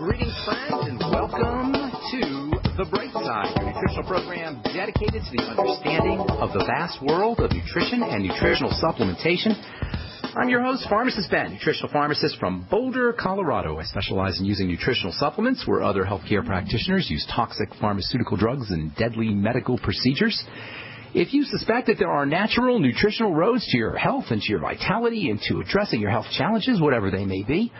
Greetings, friends, and welcome to The Bright Side, your nutritional program dedicated to the understanding of the vast world of nutrition and nutritional supplementation. I'm your host, Pharmacist Ben, nutritional pharmacist from Boulder, Colorado. I specialize in using nutritional supplements where other healthcare practitioners use toxic pharmaceutical drugs and deadly medical procedures. If you suspect that there are natural nutritional roads to your health and to your vitality and to addressing your health challenges, whatever they may be,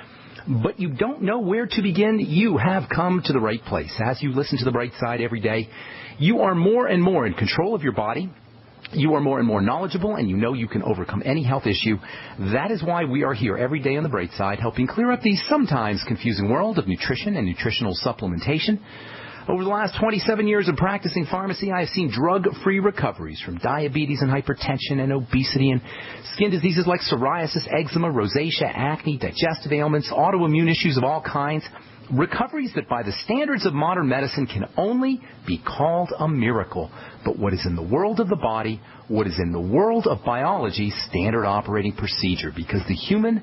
but you don't know where to begin, you have come to the right place. As you listen to The Bright Side every day, you are more and more in control of your body. You are more and more knowledgeable, and you know you can overcome any health issue. That is why we are here every day on The Bright Side, helping clear up the sometimes confusing world of nutrition and nutritional supplementation. Over the last 27 years of practicing pharmacy, I have seen drug-free recoveries from diabetes and hypertension and obesity and skin diseases like psoriasis, eczema, rosacea, acne, digestive ailments, autoimmune issues of all kinds. Recoveries that by the standards of modern medicine can only be called a miracle. But what is in the world of the body, what is in the world of biology, standard operating procedure, because the human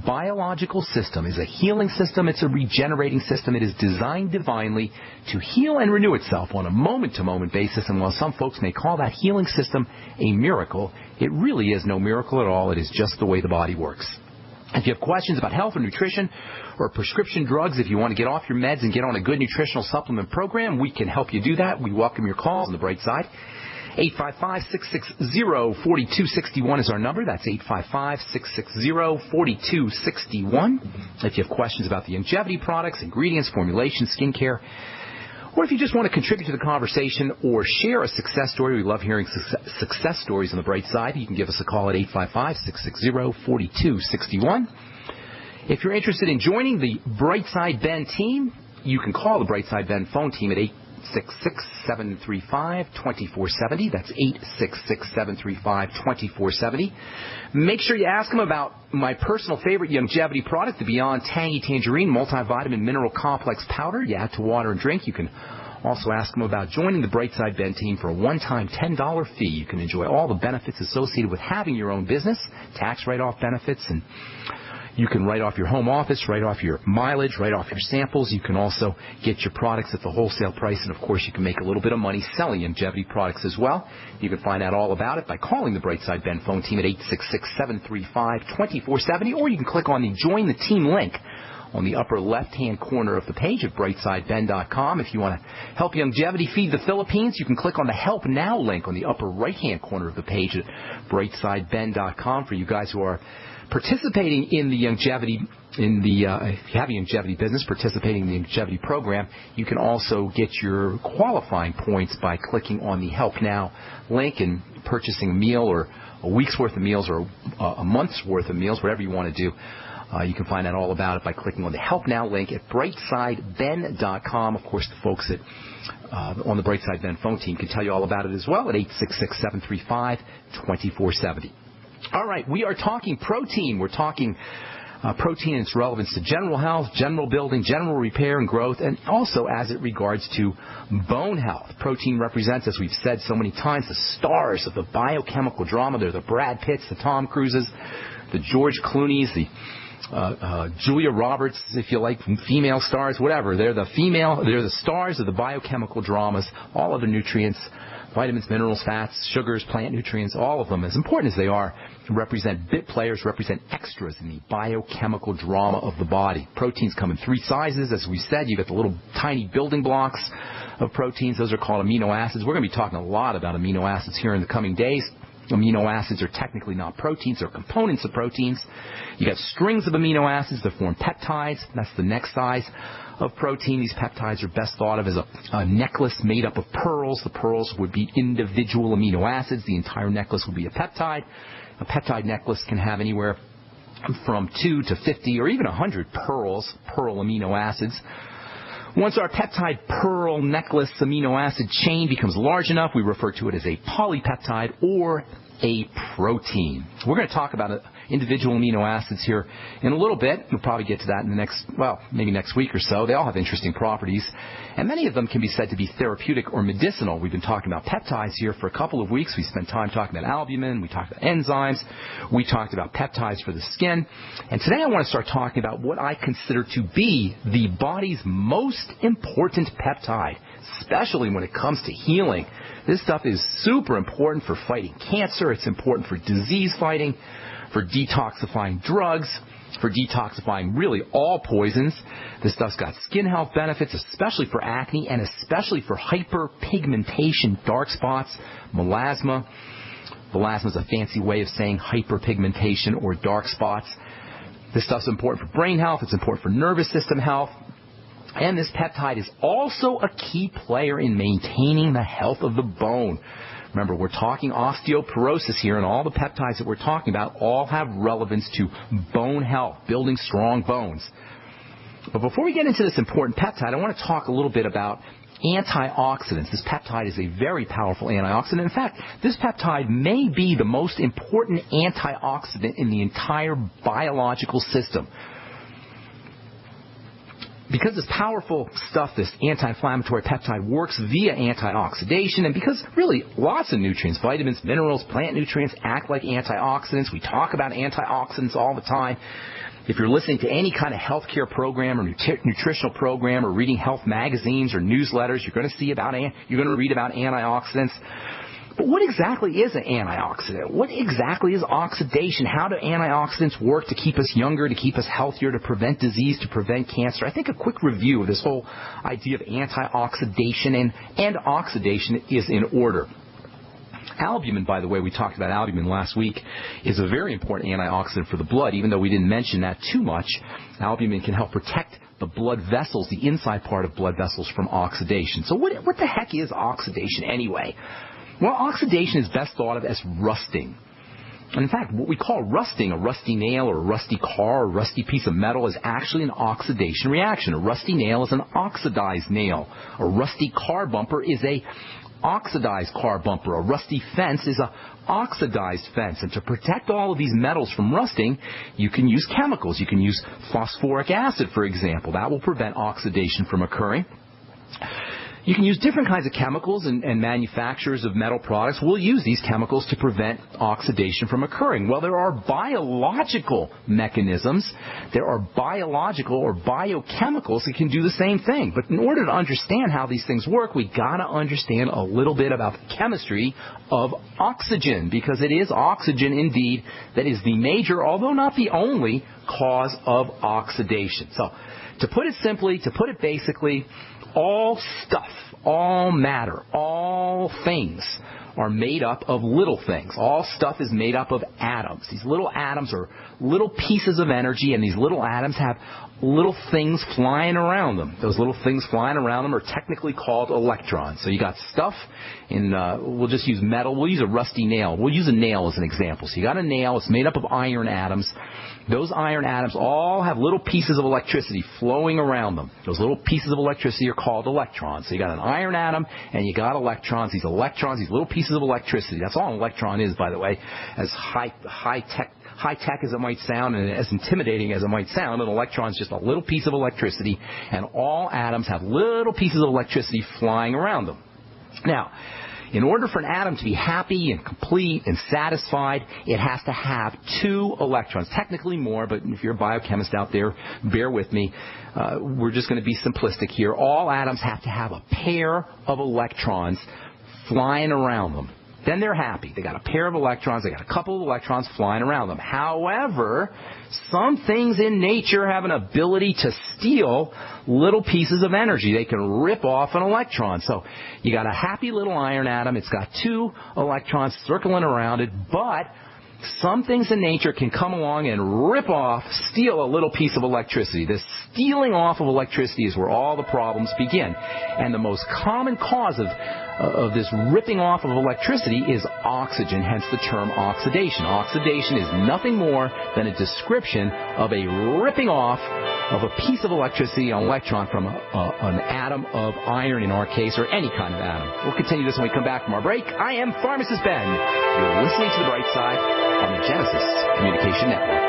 biological system is a healing system. It's a regenerating system. It is designed divinely to heal and renew itself on a moment-to-moment basis. And while some folks may call that healing system a miracle, it really is no miracle at all. It is just the way the body works. If you have questions about health or nutrition or prescription drugs, if you want to get off your meds and get on a good nutritional supplement program, we can help you do that. We welcome your calls on The Bright Side. 855-660-4261 is our number. That's 855-660-4261. If you have questions about the longevity products, ingredients, formulation, skincare, or if you just want to contribute to the conversation or share a success story, we love hearing success stories on The Bright Side. You can give us a call at 855-660-4261. If you're interested in joining the Bright Side Ben team, you can call the Bright Side Ben phone team at 866-735-2470. That's 866-735-2470. Make sure you ask them about my personal favorite longevity product, the Beyond Tangy Tangerine Multivitamin Mineral Complex Powder. You add to water and drink. You can also ask them about joining the Bright Side Ben team for a one-time $10 fee. You can enjoy all the benefits associated with having your own business, tax write-off benefits, and you can write off your home office, write off your mileage, write off your samples. You can also get your products at the wholesale price, and, of course, you can make a little bit of money selling longevity products as well. You can find out all about it by calling the Bright Side Ben phone team at 866-735-2470, or you can click on the Join the Team link on the upper left-hand corner of the page at brightsideben.com. If you want to help longevity feed the Philippines, you can click on the Help Now link on the upper right-hand corner of the page at brightsideben.com. For you guys who are participating in the longevity, if you have a longevity business, participating in the longevity program, you can also get your qualifying points by clicking on the Help Now link and purchasing a meal or a week's worth of meals or a month's worth of meals, whatever you want to do. You can find out all about it by clicking on the Help Now link at brightsideben.com. Of course, the folks on the Bright Side Ben phone team can tell you all about it as well at 866-735-2470. All right, we are talking protein. We're talking protein and its relevance to general health, general building, general repair and growth, and also as it regards to bone health. Protein represents, as we've said so many times, the stars of the biochemical drama. They're the Brad Pitts, the Tom Cruises, the George Clooney's, the Julia Roberts, if you like, female stars, whatever. They're the stars of the biochemical dramas. All of the nutrients, vitamins, minerals, fats, sugars, plant nutrients, all of them, as important as they are, represent bit players, represent extras in the biochemical drama of the body. Proteins come in three sizes. As we said, you've got the little tiny building blocks of proteins. Those are called amino acids. We're going to be talking a lot about amino acids here in the coming days. Amino acids are technically not proteins. They're components of proteins. You got strings of amino acids that form peptides. That's the next size of protein. These peptides are best thought of as a necklace made up of pearls. The pearls would be individual amino acids. The entire necklace would be a peptide. A peptide necklace can have anywhere from 2 to 50 or even 100 pearl amino acids. Once our peptide pearl necklace amino acid chain becomes large enough, we refer to it as a polypeptide or a protein. We're going to talk about individual amino acids here in a little bit. We'll probably get to that in the maybe next week or so. They all have interesting properties, and many of them can be said to be therapeutic or medicinal. We've been talking about peptides here for a couple of weeks. We spent time talking about albumin. We talked about enzymes. We talked about peptides for the skin. And today I want to start talking about what I consider to be the body's most important peptide, especially when it comes to healing. This stuff is super important for fighting cancer. It's important for disease fighting, for detoxifying drugs, for detoxifying really all poisons. This stuff's got skin health benefits, especially for acne and especially for hyperpigmentation, dark spots, melasma. Melasma is a fancy way of saying hyperpigmentation or dark spots. This stuff's important for brain health. It's important for nervous system health. And this peptide is also a key player in maintaining the health of the bone. Remember, we're talking osteoporosis here, and all the peptides that we're talking about all have relevance to bone health, building strong bones. But before we get into this important peptide, I want to talk a little bit about antioxidants. This peptide is a very powerful antioxidant. In fact, this peptide may be the most important antioxidant in the entire biological system. Because this powerful stuff, this anti-inflammatory peptide, works via antioxidation, and because really lots of nutrients, vitamins, minerals, plant nutrients act like antioxidants. We talk about antioxidants all the time. If you're listening to any kind of healthcare program or nutritional program or reading health magazines or newsletters, you're going to read about antioxidants. But what exactly is an antioxidant? What exactly is oxidation? How do antioxidants work to keep us younger, to keep us healthier, to prevent disease, to prevent cancer? I think a quick review of this whole idea of antioxidation and oxidation is in order. Albumin, by the way, we talked about albumin last week, is a very important antioxidant for the blood, even though we didn't mention that too much. Albumin can help protect the blood vessels, the inside part of blood vessels, from oxidation. So what the heck is oxidation anyway? Well, oxidation is best thought of as rusting. And in fact, what we call rusting, a rusty nail or a rusty car or a rusty piece of metal, is actually an oxidation reaction. A rusty nail is an oxidized nail. A rusty car bumper is a oxidized car bumper. A rusty fence is a oxidized fence. And to protect all of these metals from rusting, you can use chemicals. You can use phosphoric acid, for example. That will prevent oxidation from occurring. You can use different kinds of chemicals, and manufacturers of metal products will use these chemicals to prevent oxidation from occurring. Well, there are biological mechanisms. There are biological or biochemicals that can do the same thing. But in order to understand how these things work, we've got to understand a little bit about the chemistry of oxygen, because it is oxygen, indeed, that is the major, although not the only, cause of oxidation. So, to put it simply, to put it basically, all stuff, all matter, all things are made up of little things. All stuff is made up of atoms. These little atoms are little pieces of energy, and these little atoms have little things flying around them. Those little things flying around them are technically called electrons. So you got stuff in, we'll just use metal. We'll use a rusty nail. We'll use a nail as an example. So you got a nail. It's made up of iron atoms. Those iron atoms all have little pieces of electricity flowing around them. Those little pieces of electricity are called electrons. So you got an iron atom and you got electrons. These electrons, these little pieces of electricity. That's all an electron is, by the way, as high tech as it might sound and as intimidating as it might sound. An electron is just a little piece of electricity, and all atoms have little pieces of electricity flying around them. Now, in order for an atom to be happy and complete and satisfied, it has to have two electrons. Technically more, but if you're a biochemist out there, bear with me. We're just going to be simplistic here. All atoms have to have a pair of electrons flying around them. Then they're happy. They got a pair of electrons. They got a couple of electrons flying around them. However, some things in nature have an ability to steal little pieces of energy. They can rip off an electron. So you got a happy little iron atom. It's got two electrons circling around it, but some things in nature can come along and rip off, steal a little piece of electricity. This stealing off of electricity is where all the problems begin. And the most common cause of this ripping off of electricity is oxygen, hence the term oxidation. Oxidation is nothing more than a description of a ripping off of a piece of electricity, an electron, from an atom of iron in our case, or any kind of atom. We'll continue this when we come back from our break. I am Pharmacist Ben. You're listening to The Bright Side. on the Genesis Communication Network.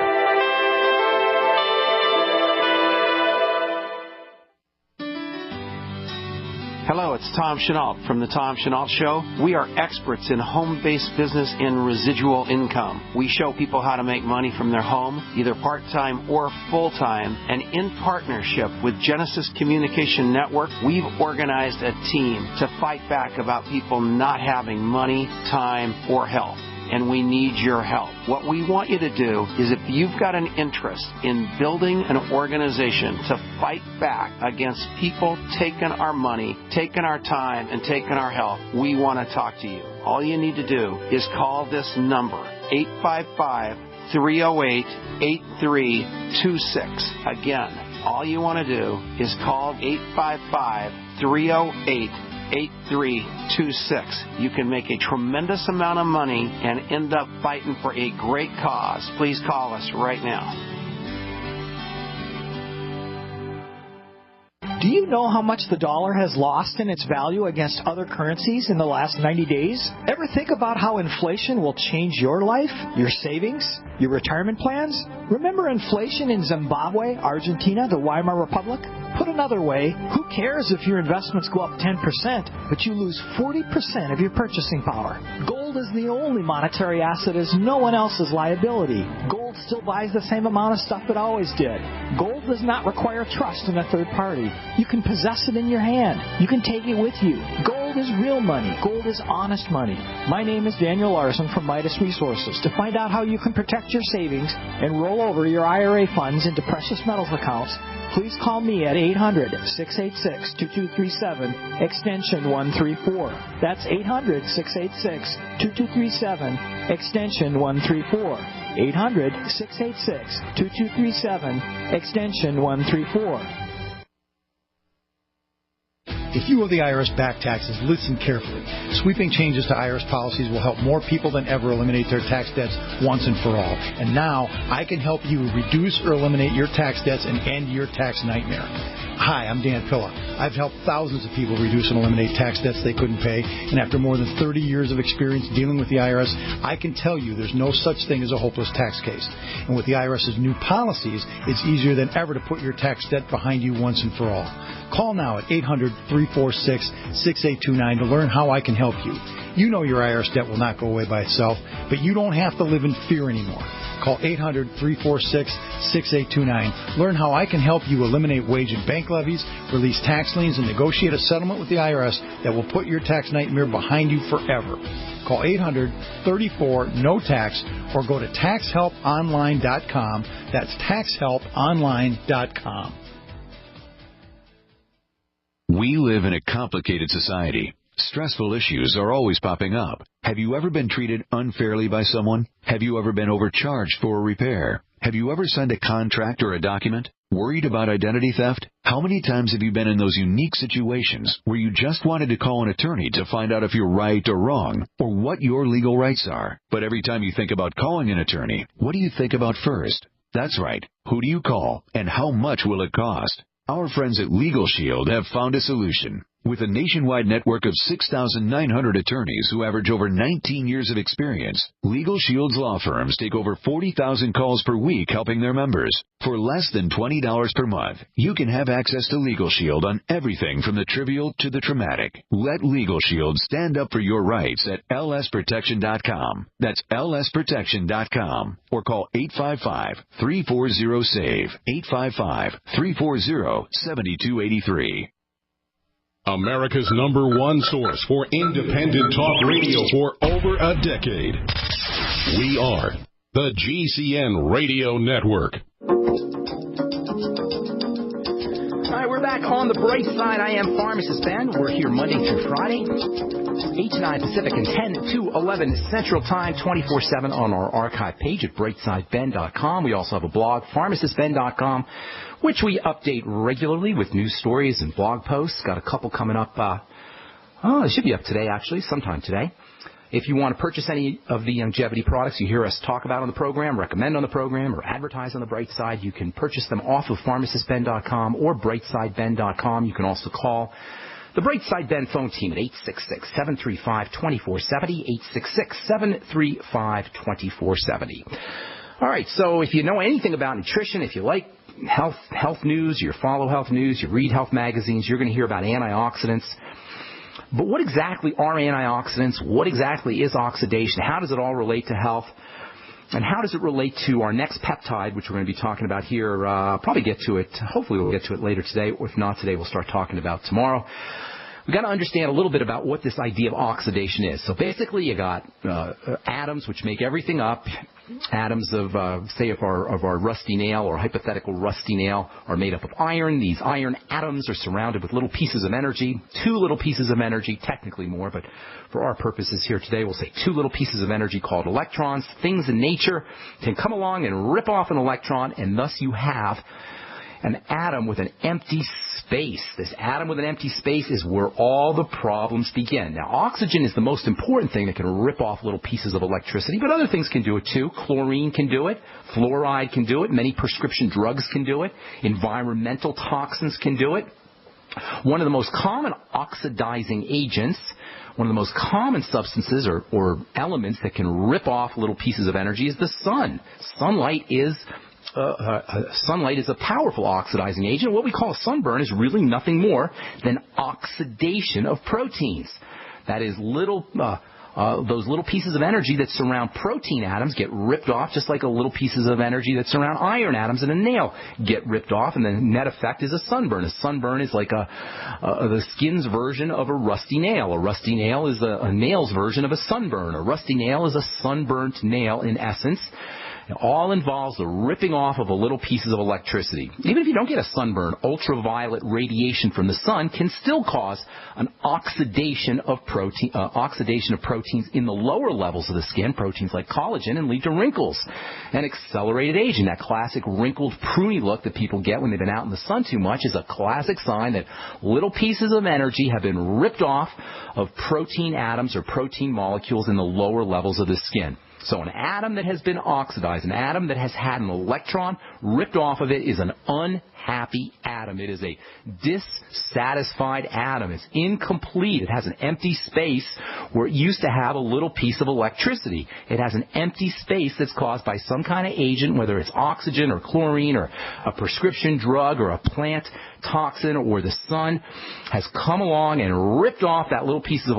Hello, it's Tom Chenault from The Tom Chenault Show. We are experts in home-based business and residual income. We show people how to make money from their home, either part-time or full-time, and in partnership with Genesis Communication Network, we've organized a team to fight back about people not having money, time, or health. And we need your help. What we want you to do is if you've got an interest in building an organization to fight back against people taking our money, taking our time, and taking our health, we want to talk to you. All you need to do is call this number, 855-308-8326. Again, all you want to do is call 855-308-8326. 8326. You can make a tremendous amount of money and end up fighting for a great cause. Please call us right now. Do you know how much the dollar has lost in its value against other currencies in the last 90 days? Ever think about how inflation will change your life, your savings, your retirement plans? Remember inflation in Zimbabwe, Argentina, the Weimar Republic? Put another way, who cares if your investments go up 10%, but you lose 40% of your purchasing power? Gold is the only monetary asset as no one else's liability. Gold still buys the same amount of stuff it always did. Gold does not require trust in a third party. You can possess it in your hand. You can take it with you. Gold is real money. Gold is honest money. My name is Daniel Larson from Midas Resources. To find out how you can protect your savings and roll over your IRA funds into precious metals accounts, please call me at 800-686-2237, extension 134. That's 800-686-2237, extension 134. 800-686-2237, extension 134. If you owe the IRS back taxes, listen carefully. Sweeping changes to IRS policies will help more people than ever eliminate their tax debts once and for all. And now, I can help you reduce or eliminate your tax debts and end your tax nightmare. Hi, I'm Dan Pilla. I've helped thousands of people reduce and eliminate tax debts they couldn't pay, and after more than 30 years of experience dealing with the IRS, I can tell you there's no such thing as a hopeless tax case. And with the IRS's new policies, it's easier than ever to put your tax debt behind you once and for all. Call now at 800-346-6829 to learn how I can help you. You know your IRS debt will not go away by itself, but you don't have to live in fear anymore. Call 800-346-6829. Learn how I can help you eliminate wage and bank levies, release tax liens, and negotiate a settlement with the IRS that will put your tax nightmare behind you forever. Call 800-34-NO-TAX or go to taxhelponline.com. That's taxhelponline.com. We live in a complicated society. Stressful issues are always popping up. Have you ever been treated unfairly by someone? Have you ever been overcharged for a repair? Have you ever signed a contract or a document? Worried about identity theft? How many times have you been in those unique situations where you just wanted to call an attorney to find out if you're right or wrong, or what your legal rights are? But every time you think about calling an attorney, what do you think about first? That's right. Who do you call, and how much will it cost? Our friends at Legal Shield have found a solution. With a nationwide network of 6,900 attorneys who average over 19 years of experience, Legal Shield's law firms take over 40,000 calls per week helping their members. For less than $20 per month, you can have access to Legal Shield on everything from the trivial to the traumatic. Let Legal Shield stand up for your rights at lsprotection.com. That's lsprotection.com. Or call 855-340-SAVE, 855-340-7283. America's #1 source for independent talk radio for over a decade. We are the GCN Radio Network. All right, we're back on the bright side. I am Pharmacist Ben. We're here Monday through Friday, 8 to 9 Pacific and 10 to 11 Central Time, 24/7 on our archive page at brightsideben.com. We also have a blog, pharmacistben.com, which we update regularly with news stories and blog posts. Got a couple coming up. It should be up today, actually, sometime today. If you want to purchase any of the longevity products you hear us talk about on the program, recommend on the program, or advertise on the Bright Side, you can purchase them off of pharmacistben.com or brightsideben.com. You can also call The Bright Side Ben phone team at 866-735-2470, 866-735-2470. All right, so if you know anything about nutrition, if you like health news, you follow health news, you read health magazines, you're going to hear about antioxidants. But what exactly are antioxidants? What exactly is oxidation? How does it all relate to health? And how does it relate to our next peptide, which we're going to be talking about here? Probably get to it. Hopefully we'll get to it later today. Or if not today, we'll start talking about tomorrow. We've got to understand a little bit about what this idea of oxidation is. So basically you got atoms which make everything up. Atoms of, say, of our rusty nail or hypothetical rusty nail are made up of iron. These iron atoms are surrounded with little pieces of energy, 2 little pieces of energy, technically more, but for our purposes here today, we'll say 2 little pieces of energy called electrons. Things in nature can come along and rip off an electron, and thus you have an atom with an empty space. This atom with an empty space is where all the problems begin. Now, oxygen is the most important thing that can rip off little pieces of electricity, but other things can do it too. Chlorine can do it. Fluoride can do it. Many prescription drugs can do it. Environmental toxins can do it. One of the most common oxidizing agents, one of the most common substances or elements that can rip off little pieces of energy is the sun. Sunlight is a powerful oxidizing agent. What we call a sunburn is really nothing more than oxidation of proteins. That is, those little pieces of energy that surround protein atoms get ripped off, just like little pieces of energy that surround iron atoms in a nail get ripped off, and the net effect is a sunburn. A sunburn is like the skin's version of a rusty nail. A rusty nail is a nail's version of a sunburn. A rusty nail is a sunburnt nail in essence. It all involves the ripping off of little pieces of electricity. Even if you don't get a sunburn, ultraviolet radiation from the sun can still cause an oxidation of proteins in the lower levels of the skin, proteins like collagen, and lead to wrinkles and accelerated aging. That classic wrinkled, pruny look that people get when they've been out in the sun too much is a classic sign that little pieces of energy have been ripped off of protein atoms or protein molecules in the lower levels of the skin. So an atom that has been oxidized, an atom that has had an electron ripped off of it, is an unhappy atom. It is a dissatisfied atom. It's incomplete. It has an empty space where it used to have a little piece of electricity. It has an empty space that's caused by some kind of agent, whether it's oxygen or chlorine or a prescription drug or a plant toxin or the sun, has come along and ripped off that little piece of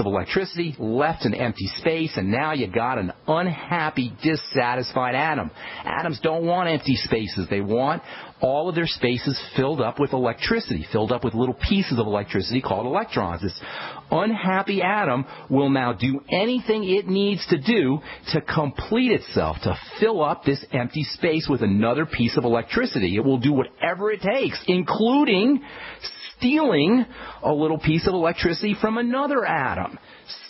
electricity, left an empty space, and now you got an unhappy, dissatisfied atom. Atoms don't want empty spaces. They want all of their spaces filled up with electricity, filled up with little pieces of electricity called electrons. This unhappy atom will now do anything it needs to do to complete itself, to fill up this empty space with another piece of electricity. It will do whatever it takes, including stealing a little piece of electricity from another atom,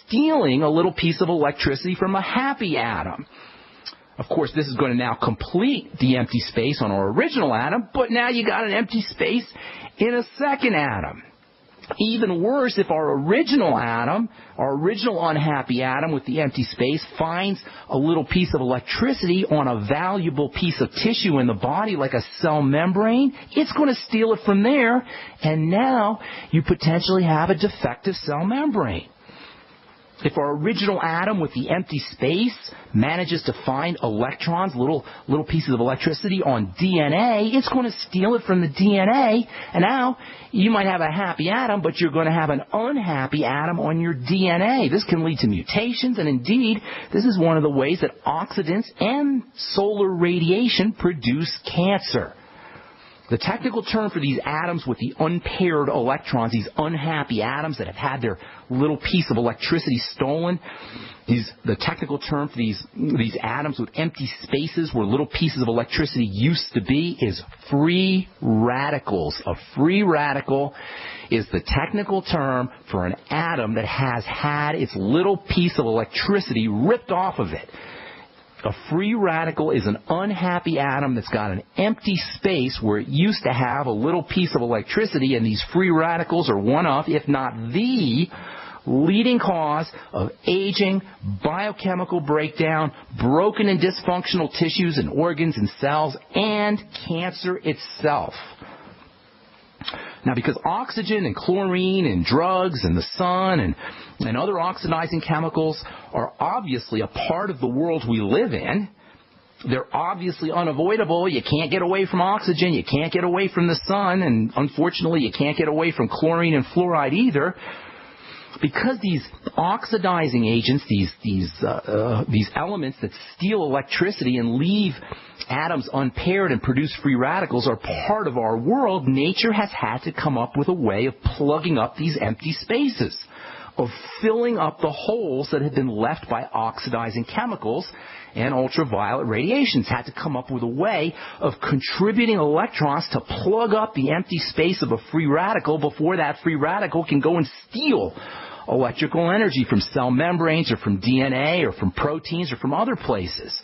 stealing a little piece of electricity from a happy atom. Of course, this is going to now complete the empty space on our original atom, but now you got an empty space in a second atom. Even worse, if our original atom, our original unhappy atom with the empty space, finds a little piece of electricity on a valuable piece of tissue in the body, like a cell membrane, it's going to steal it from there, and now you potentially have a defective cell membrane. If our original atom with the empty space manages to find electrons, little pieces of electricity on DNA, it's going to steal it from the DNA, and now you might have a happy atom, but you're going to have an unhappy atom on your DNA. This can lead to mutations, and indeed, this is one of the ways that oxidants and solar radiation produce cancer. The technical term for these atoms with the unpaired electrons, these unhappy atoms that have had their little piece of electricity stolen, the technical term for these atoms with empty spaces where little pieces of electricity used to be is free radicals. A free radical is the technical term for an atom that has had its little piece of electricity ripped off of it. A free radical is an unhappy atom that's got an empty space where it used to have a little piece of electricity, and these free radicals are one of, if not the, leading cause of aging, biochemical breakdown, broken and dysfunctional tissues and organs and cells, and cancer itself. Now, because oxygen and chlorine and drugs and the sun and other oxidizing chemicals are obviously a part of the world we live in, they're obviously unavoidable. You can't get away from oxygen. You can't get away from the sun. And unfortunately, you can't get away from chlorine and fluoride either. Because these oxidizing agents, these elements that steal electricity and leave atoms unpaired and produce free radicals are part of our world, nature has had to come up with a way of plugging up these empty spaces, of filling up the holes that have been left by oxidizing chemicals and ultraviolet radiations. Had to come up with a way of contributing electrons to plug up the empty space of a free radical before that free radical can go and steal electrical energy from cell membranes or from DNA or from proteins or from other places.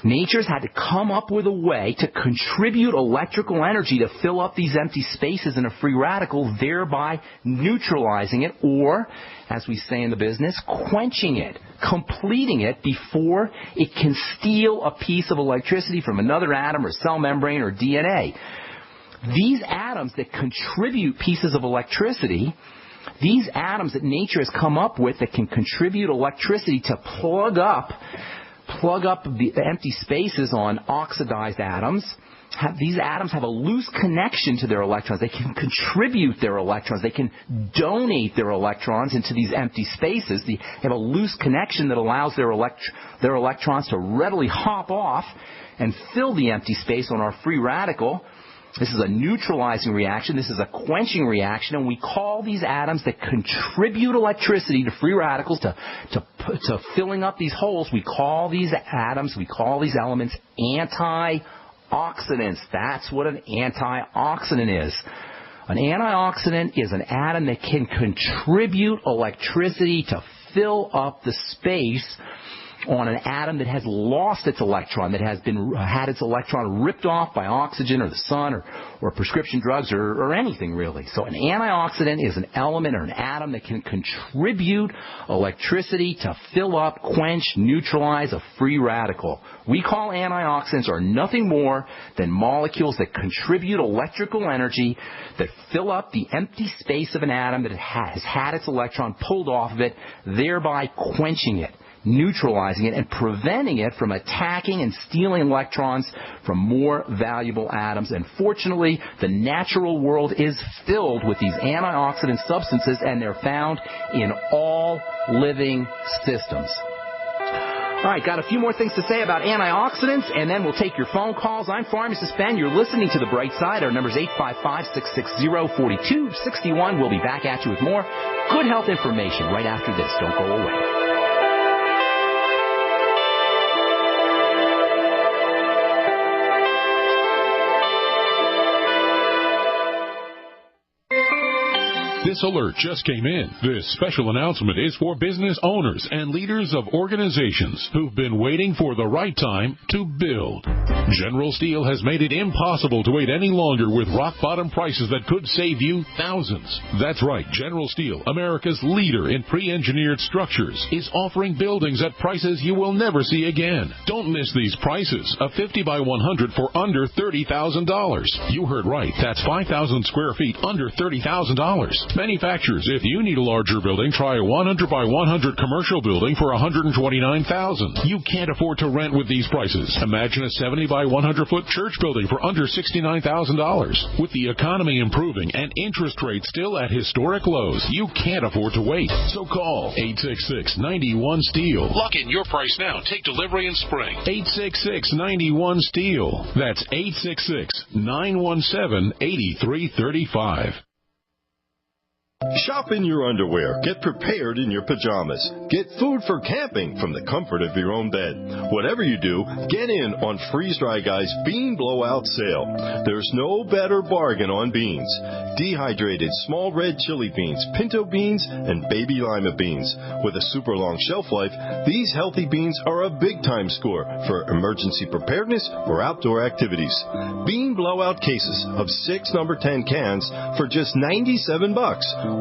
Nature's had to come up with a way to contribute electrical energy to fill up these empty spaces in a free radical, thereby neutralizing it, or, as we say in the business, quenching it, completing it before it can steal a piece of electricity from another atom or cell membrane or DNA. These atoms that contribute pieces of electricity, these atoms that nature has come up with that can contribute electricity to plug up the empty spaces on oxidized atoms, these atoms have a loose connection to their electrons. They can contribute their electrons. They can donate their electrons into these empty spaces. They have a loose connection that allows their electrons to readily hop off and fill the empty space on our free radical. This is a neutralizing reaction. This is a quenching reaction, and we call these atoms that contribute electricity to free radicals, to filling up these holes, we call these atoms, we call these elements antioxidants. That's what an antioxidant is. An antioxidant is an atom that can contribute electricity to fill up the space on an atom that has lost its electron, that has had its electron ripped off by oxygen or the sun or prescription drugs or anything really. So an antioxidant is an element or an atom that can contribute electricity to fill up, quench, neutralize a free radical. We call antioxidants are nothing more than molecules that contribute electrical energy that fill up the empty space of an atom that has had its electron pulled off of it, thereby quenching it, neutralizing it, and preventing it from attacking and stealing electrons from more valuable atoms. And fortunately, the natural world is filled with these antioxidant substances, and they're found in all living systems. All right, got a few more things to say about antioxidants, and then we'll take your phone calls. I'm Pharmacist Ben. You're listening to The Bright Side. Our number's 855-660-4261. We'll be back at you with more good health information right after this. Don't go away. This alert just came in. This special announcement is for business owners and leaders of organizations who've been waiting for the right time to build. General Steel has made it impossible to wait any longer with rock-bottom prices that could save you thousands. That's right. General Steel, America's leader in pre-engineered structures, is offering buildings at prices you will never see again. Don't miss these prices. A 50 by 100 for under $30,000. You heard right. That's 5,000 square feet under $30,000. Manufacturers, if you need a larger building, try a 100 by 100 commercial building for $129,000. You can't afford to rent with these prices. Imagine a 70 by 100 foot church building for under $69,000. With the economy improving and interest rates still at historic lows, you can't afford to wait. So call 866-91-STEEL. Lock in your price now. Take delivery in spring. 866-91-STEEL. That's 866-917-8335. Shop in your underwear. Get prepared in your pajamas. Get food for camping from the comfort of your own bed. Whatever you do, get in on Freeze Dry Guy's Bean Blowout Sale. There's no better bargain on beans. Dehydrated small red chili beans, pinto beans, and baby lima beans. With a super long shelf life, these healthy beans are a big-time score for emergency preparedness or outdoor activities. Bean Blowout cases of 6 number 10 cans for just $97.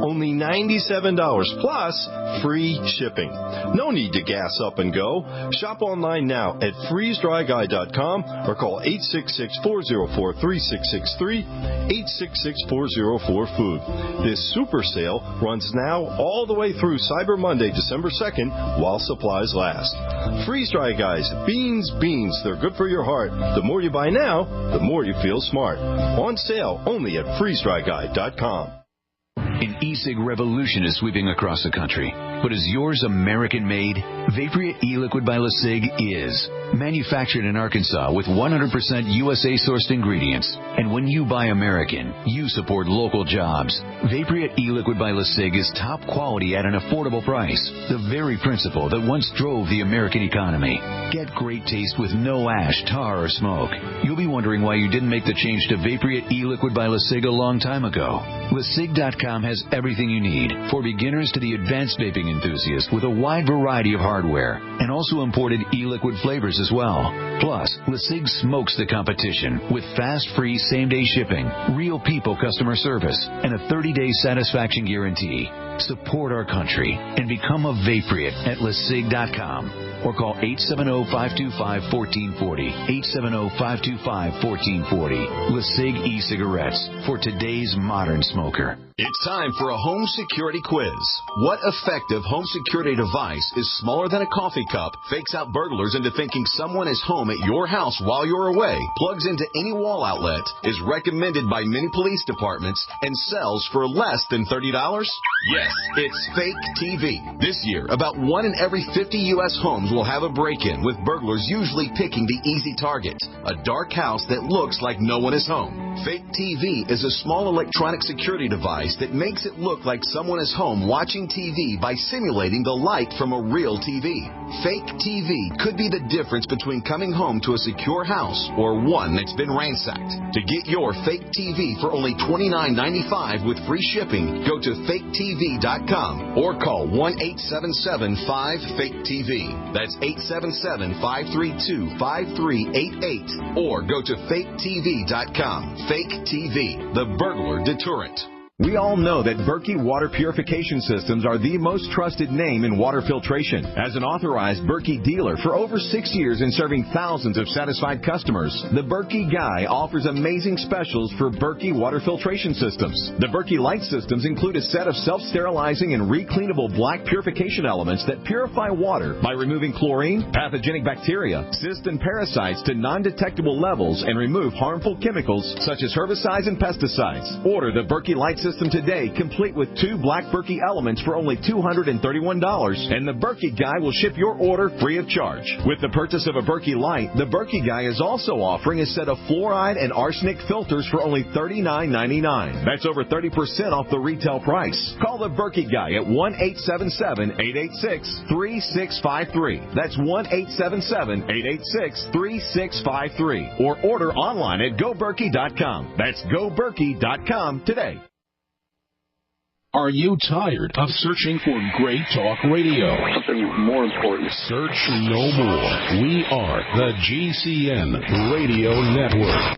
only $97 plus free shipping. No need to gas up and go. Shop online now at freezedryguy.com or call 866-404-3663, 866-404-FOOD. This super sale runs now all the way through Cyber Monday, December 2nd, while supplies last. Freeze Dry Guys, beans. They're good for your heart. The more you buy now, the more you feel smart. On sale only at freezedryguy.com. An e-cig revolution is sweeping across the country. But is yours American-made? Vaporeate e-liquid by LeSig is. Manufactured in Arkansas with 100% USA-sourced ingredients. And when you buy American, you support local jobs. Vaporeate e-liquid by LeSig is top quality at an affordable price. The very principle that once drove the American economy. Get great taste with no ash, tar, or smoke. You'll be wondering why you didn't make the change to Vaporeate e-liquid by LeSig a long time ago. LeSig.com has everything you need, for beginners to the advanced vaping enthusiast, with a wide variety of hardware, and also imported e-liquid flavors as well. Plus, LeSig smokes the competition with fast, free, same-day shipping, real people customer service, and a 30-day satisfaction guarantee. Support our country and become a Vaporeate at LeSig.com. Or call 870-525-1440, 870-525-1440. LeSig e-cigarettes for today's modern smoker. It's time for a home security quiz. What effective home security device is smaller than a coffee cup, fakes out burglars into thinking someone is home at your house while you're away, plugs into any wall outlet, is recommended by many police departments, and sells for less than $30? Yes, it's Fake TV. This year, about 1 in every 50 U.S. homes will have a break-in, with burglars usually picking the easy target, a dark house that looks like no one is home. Fake TV is a small electronic security device that makes it look like someone is home watching TV by simulating the light from a real TV. Fake TV could be the difference between coming home to a secure house or one that's been ransacked. To get your Fake TV for only $29.95 with free shipping, go to faketv.com or call 1-877-5-FAKE-TV. That's 877-532-5388 or go to faketv.com. Fake TV, the burglar deterrent. We all know that Berkey Water Purification Systems are the most trusted name in water filtration. As an authorized Berkey dealer for over 6 years and serving thousands of satisfied customers, the Berkey Guy offers amazing specials for Berkey Water Filtration Systems. The Berkey Light Systems include a set of self-sterilizing and recleanable black purification elements that purify water by removing chlorine, pathogenic bacteria, cysts, and parasites to non-detectable levels and remove harmful chemicals such as herbicides and pesticides. Order the Berkey Light System today, complete with 2 black Berkey elements for only $231, and the Berkey Guy will ship your order free of charge. With the purchase of a Berkey Light, the Berkey Guy is also offering a set of fluoride and arsenic filters for only $39.99. That's over 30% off the retail price. Call the Berkey Guy at 1-877-886-3653. That's 1-877-886-3653. Or order online at goberkey.com. That's goberkey.com today. Are you tired of searching for great talk radio? Something more important. Search no more. We are the GCN Radio Network.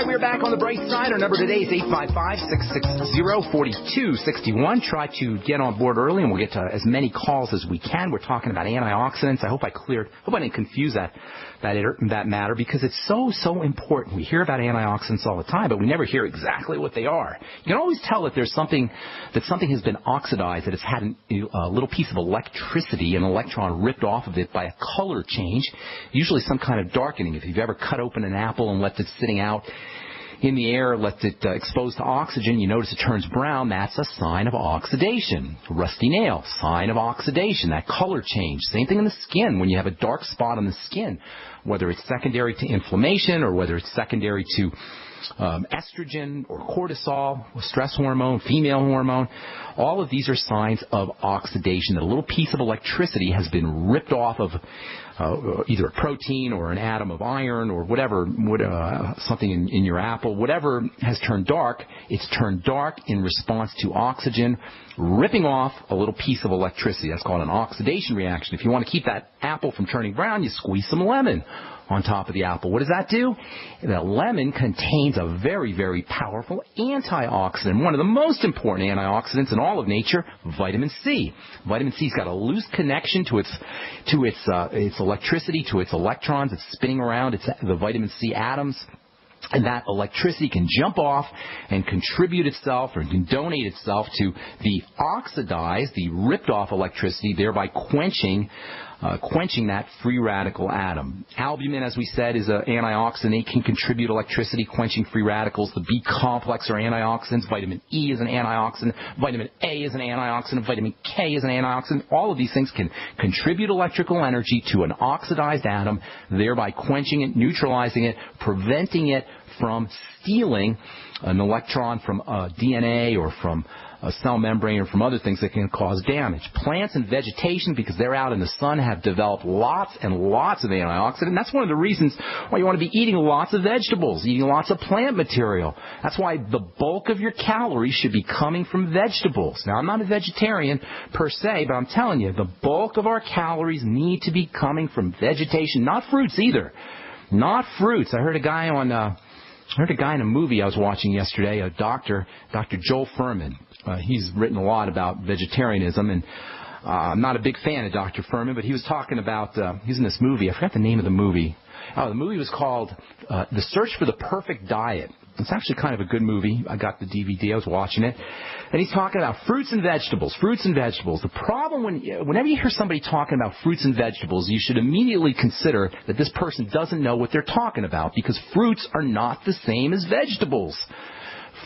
We're back on the bright side. Our number today is 855-660-4261. Try to get on board early, and we'll get to as many calls as we can. We're talking about antioxidants. I hope I didn't confuse that matter, because it's so important. We hear about antioxidants all the time, but we never hear exactly what they are. You can always tell that there's something has been oxidized, that it's had a little piece of electricity, an electron ripped off of it by a color change, usually some kind of darkening. If you've ever cut open an apple and left it sitting out in the air, left it exposed to oxygen, you notice it turns brown. That's a sign of oxidation. Rusty nail, sign of oxidation. That color change. Same thing in the skin. When you have a dark spot on the skin, whether it's secondary to inflammation or whether it's secondary to estrogen or cortisol, stress hormone, female hormone. All of these are signs of oxidation, that a little piece of electricity has been ripped off of either a protein or an atom of iron or whatever, something in your apple. Whatever has turned dark, it's turned dark in response to oxygen ripping off a little piece of electricity. That's called an oxidation reaction. If you want to keep that apple from turning brown, you squeeze some lemon on top of the apple. What does that do? The lemon contains a very, very powerful antioxidant, one of the most important antioxidants in all of nature, vitamin C. Vitamin C's got a loose connection to its electricity, to its electrons. It's spinning around the vitamin C atoms. And that electricity can jump off and contribute itself or can donate itself to the oxidized, the ripped off electricity, thereby quenching that free radical atom. Albumin, as we said, is an antioxidant. It can contribute electricity, quenching free radicals. The B complex are antioxidants. Vitamin E is an antioxidant. Vitamin A is an antioxidant. Vitamin K is an antioxidant. All of these things can contribute electrical energy to an oxidized atom, thereby quenching it, neutralizing it, preventing it from stealing an electron from DNA or from a cell membrane or from other things that can cause damage. Plants and vegetation, because they're out in the sun, have developed lots and lots of antioxidants. That's one of the reasons why you want to be eating lots of vegetables, eating lots of plant material. That's why the bulk of your calories should be coming from vegetables. Now, I'm not a vegetarian per se, but I'm telling you, the bulk of our calories need to be coming from vegetation, not fruits either. Not fruits. I heard a guy in a movie I was watching yesterday, Dr. Joel Fuhrman. He's written a lot about vegetarianism, and I'm not a big fan of Dr. Fuhrman, but he was talking about, he's in this movie. I forgot the name of the movie. The movie was called The Search for the Perfect Diet. It's actually kind of a good movie. I got the DVD. I was watching it. And he's talking about fruits and vegetables. The problem whenever you hear somebody talking about fruits and vegetables, you should immediately consider that this person doesn't know what they're talking about, because fruits are not the same as vegetables.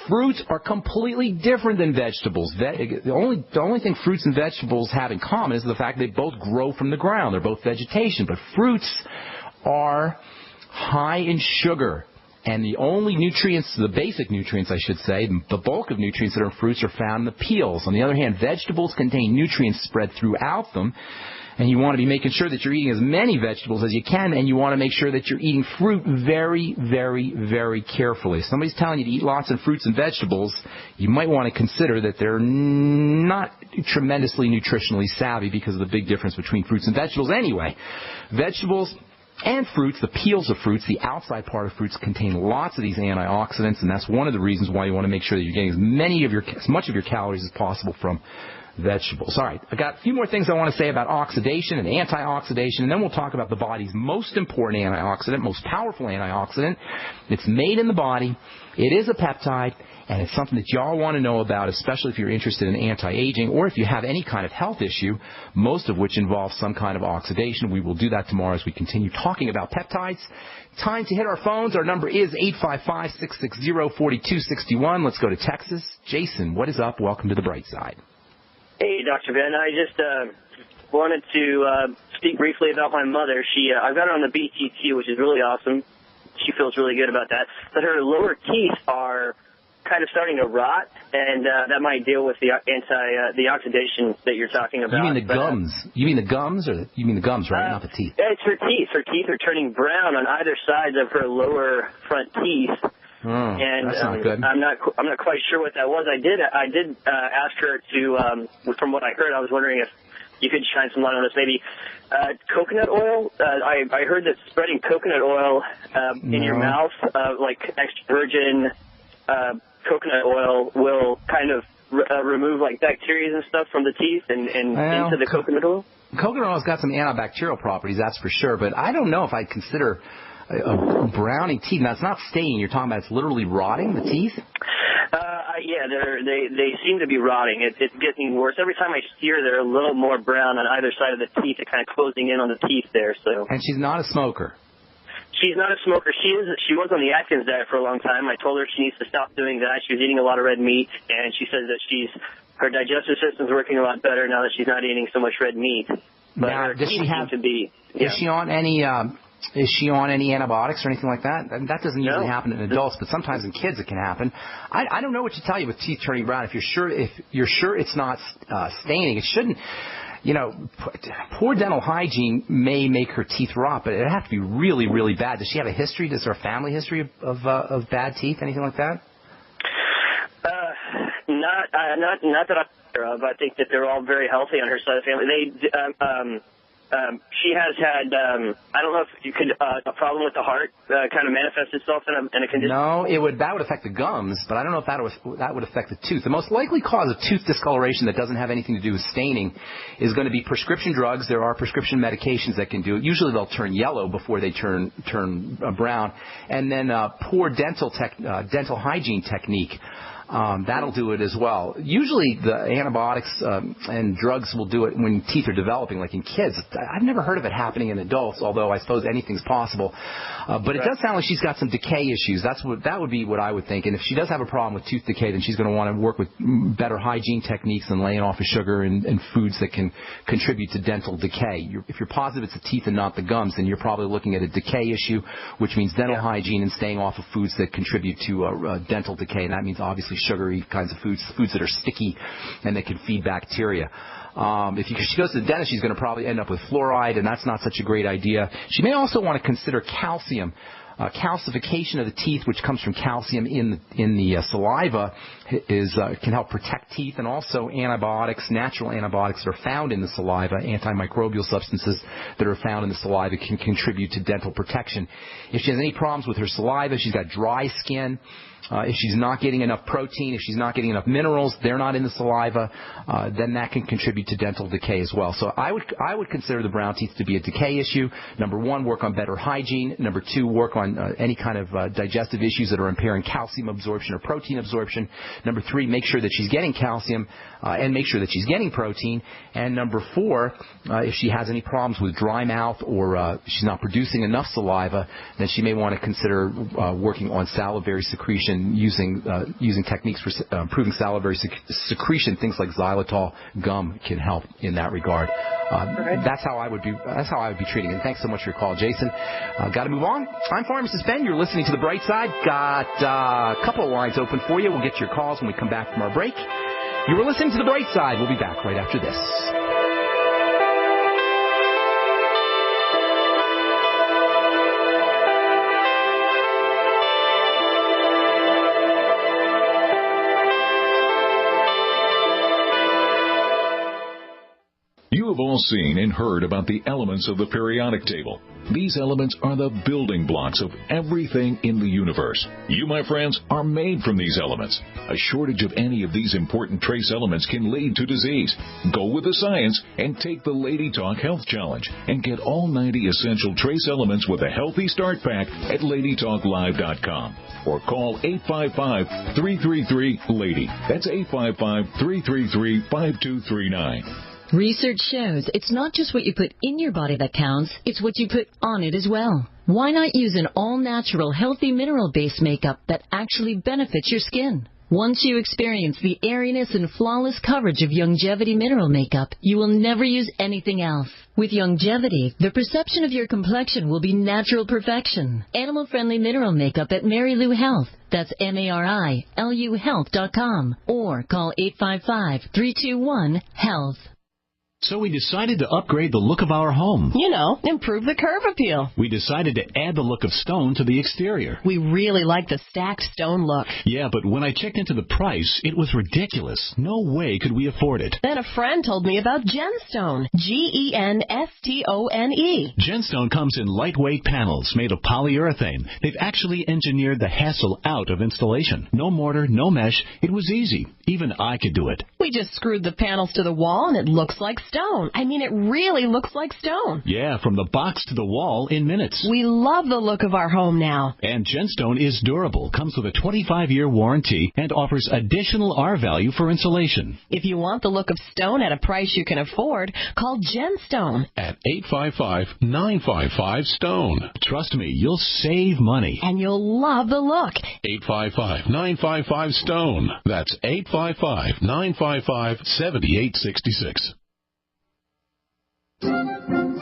Fruits are completely different than vegetables. The only thing fruits and vegetables have in common is the fact they both grow from the ground. They're both vegetation. But fruits are high in sugar. And the only nutrients, the basic nutrients I should say, the bulk of nutrients that are in fruits are found in the peels. On the other hand, vegetables contain nutrients spread throughout them. And you want to be making sure that you're eating as many vegetables as you can, and you want to make sure that you're eating fruit very, very, very carefully. If somebody's telling you to eat lots of fruits and vegetables, you might want to consider that they're not tremendously nutritionally savvy, because of the big difference between fruits and vegetables anyway. Vegetables and fruits, the peels of fruits, the outside part of fruits, contain lots of these antioxidants, and that's one of the reasons why you want to make sure that you're getting as much of your calories as possible from vegetables. All right, I've got a few more things I want to say about oxidation and antioxidation, and then we'll talk about the body's most important antioxidant, most powerful antioxidant. It's made in the body. It is a peptide, and it's something that y'all want to know about, especially if you're interested in anti-aging or if you have any kind of health issue, most of which involves some kind of oxidation. We will do that tomorrow as we continue talking about peptides. Time to hit our phones. Our number is 855-660-4261. Let's go to Texas. Jason, what is up? Welcome to the Bright Side. Hey, Dr. Ben. I just wanted to speak briefly about my mother. I've got her on the BTT, which is really awesome. She feels really good about that. But her lower teeth are kind of starting to rot, and that might deal with the oxidation that you're talking about. You mean the gums? You mean the gums, or you mean the gums, right? Not the teeth. It's her teeth. Her teeth are turning brown on either side of her lower front teeth. And that's not good. I'm not quite sure what that was. I did ask her to, from what I heard, I was wondering if you could shine some light on this. Maybe coconut oil. I heard that spreading coconut oil in your mouth, like extra virgin coconut oil, will kind of remove like bacteria and stuff from the teeth and into the coconut oil. Coconut oil's got some antibacterial properties, that's for sure. But I don't know if I'd consider browning teeth. Now, it's not staining. You're talking about it's literally rotting, the teeth? Yeah, they seem to be rotting. It's getting worse. Every time I steer, they're a little more brown on either side of the teeth. They're kind of closing in on the teeth there. So. And she's not a smoker? She's not a smoker. She was on the Atkins diet for a long time. I told her she needs to stop doing that. She was eating a lot of red meat, and she says that her digestive system's working a lot better now that she's not eating so much red meat. But now, her teeth seem to be... Yeah. Is she on any Is she on any antibiotics or anything like that? That doesn't usually happen in adults, but sometimes in kids it can happen. I don't know what to tell you with teeth turning brown. If you're sure it's not staining, it shouldn't. You know, poor dental hygiene may make her teeth rot, but it would have to be really, really bad. Does she have a history? Does her family history of bad teeth, anything like that? Not that I'm aware of. I think that they're all very healthy on her side of the family. She has had, I don't know if you could, a problem with the heart kind of manifest itself in a condition. No, that would affect the gums, but I don't know if that would affect the tooth. The most likely cause of tooth discoloration that doesn't have anything to do with staining is going to be prescription drugs. There are prescription medications that can do it. Usually they'll turn yellow before they turn brown. And then poor dental hygiene technique. That'll do it as well. Usually the antibiotics and drugs will do it when teeth are developing, like in kids. I've never heard of it happening in adults, although I suppose anything's possible. But it does sound like she's got some decay issues. That would be what I would think. And if she does have a problem with tooth decay, then she's going to want to work with better hygiene techniques than laying off of sugar and foods that can contribute to dental decay. If you're positive it's the teeth and not the gums, then you're probably looking at a decay issue, which means dental hygiene and staying off of foods that contribute to dental decay. And that means obviously sugary kinds of foods that are sticky and that can feed bacteria. If she goes to the dentist, she's going to probably end up with fluoride, and that's not such a great idea. She may also want to consider calcium. Calcification of the teeth, which comes from calcium in the saliva, can help protect teeth, and also antibiotics, natural antibiotics that are found in the saliva, antimicrobial substances that are found in the saliva can contribute to dental protection. If she has any problems with her saliva, she's got dry skin. If she's not getting enough protein, if she's not getting enough minerals, they're not in the saliva, then that can contribute to dental decay as well. So I would consider the brown teeth to be a decay issue. Number one, work on better hygiene. Number two, work on any kind of digestive issues that are impairing calcium absorption or protein absorption. Number three, make sure that she's getting calcium and make sure that she's getting protein. And number four, if she has any problems with dry mouth or she's not producing enough saliva, then she may want to consider working on salivary secretion, using techniques for improving salivary secretion. Things like xylitol gum can help in that regard. That's how I would be treating it. Thanks so much for your call, Jason. Got to move on. I'm Pharmacist Ben. You're listening to The Bright Side. Got a couple of lines open for you. We'll get your calls when we come back from our break. You were listening to The Bright Side. We'll be back right after this. You have all seen and heard about the elements of the periodic table. These elements are the building blocks of everything in the universe. You, my friends, are made from these elements. A shortage of any of these important trace elements can lead to disease. Go with the science and take the Lady Talk Health Challenge and get all 90 essential trace elements with a healthy start pack at LadyTalkLive.com or call 855-333-LADY. That's 855-333-5239. Research shows it's not just what you put in your body that counts, it's what you put on it as well. Why not use an all-natural, healthy mineral-based makeup that actually benefits your skin? Once you experience the airiness and flawless coverage of Longevity mineral makeup, you will never use anything else. With Longevity, the perception of your complexion will be natural perfection. Animal-friendly mineral makeup at Mary Lou Health. That's MARILU Health.com or call 855-321-HEALTH. So we decided to upgrade the look of our home. You know, improve the curb appeal. We decided to add the look of stone to the exterior. We really like the stacked stone look. Yeah, but when I checked into the price, it was ridiculous. No way could we afford it. Then a friend told me about Genstone. Genstone. Genstone comes in lightweight panels made of polyurethane. They've actually engineered the hassle out of installation. No mortar, no mesh. It was easy. Even I could do it. We just screwed the panels to the wall and it looks like stone. I mean, it really looks like stone. Yeah, from the box to the wall in minutes. We love the look of our home now. And Genstone is durable, comes with a 25-year warranty, and offers additional R value for insulation. If you want the look of stone at a price you can afford, call Genstone at 855-955-STONE. Trust me, you'll save money. And you'll love the look. 855-955-STONE. That's 855-955-7866.